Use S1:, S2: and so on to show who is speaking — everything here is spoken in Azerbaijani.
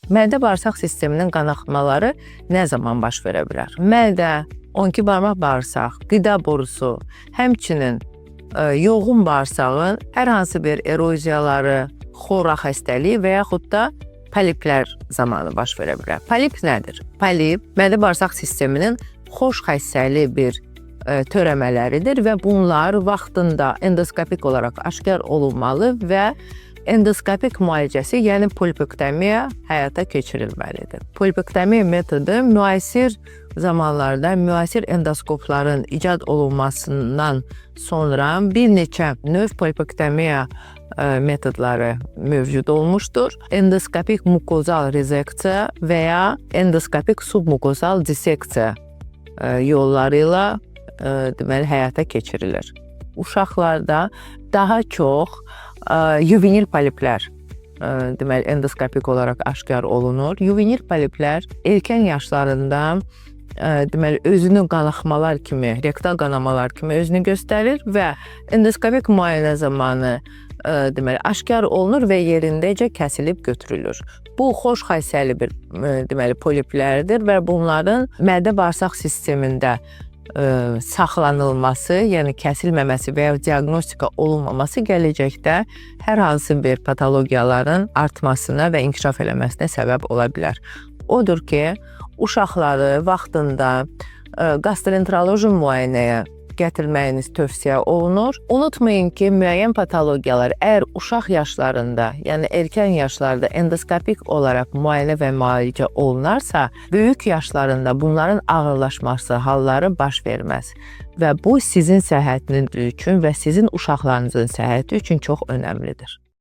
S1: Mədə-bağırsaq sisteminin qanaxmaları nə zaman baş verə bilər? Mədə, 12 barmaq bağırsaq, qida borusu, həmçinin yoğun bağırsağın hər hansı bir eroziyaları, xora xəstəliyi və yaxud da poliplər zamanı baş verə bilər. Polip nədir? Polip, mədə-bağırsaq sisteminin xoş xəstəli bir törəmələridir və bunlar vaxtında endoskopik olaraq aşkar olunmalı və endoskopik müalicəsi, yəni pulpektomiya həyata keçirilməlidir. Pulpektomiya metodu müasir zamanlarda müasir endoskopların icad olunmasından sonra bir neçə növ pulpektomiya metodları mövcud olmuşdur. Endoskopik mukozal rezeksiya və ya endoskopik submukozal diseksiya yolları ilə deməli həyata keçirilir. Uşaqlarda daha çox yuvenil poliplər deməli endoskopik olaraq aşkar olunur. Yuvenil poliplər erkən yaşlarında deməli özünü qanaxmalar kimi, rektal qanamalar kimi özünü göstərir və endoskopik müayinə zamanı deməli aşkar olunur və yerindəcə kəsilib götürülür. Bu xoş xəstəli bir deməli poliplərdir və bunların mədə-bağırsaq sistemində saxlanılması, yəni kəsilməməsi və ya diaqnostika olunmaması gələcəkdə hər hansı bir patologiyaların artmasına və inkişaf eləməsinə səbəb ola bilər. Odur ki, uşaqları vaxtında gastroenteroloji müayinəyə gətirməyiniz tövsiyə olunur. Unutmayın ki, müəyyən patologiyalar əgər uşaq yaşlarında, yəni erkən yaşlarda endoskopik olaraq müayinə və müalicə olunarsa, böyük yaşlarında bunların ağırlaşması halları baş verməz. Və bu sizin səhhətiniz üçün və sizin uşaqlarınızın səhhəti üçün çox önəmlidir.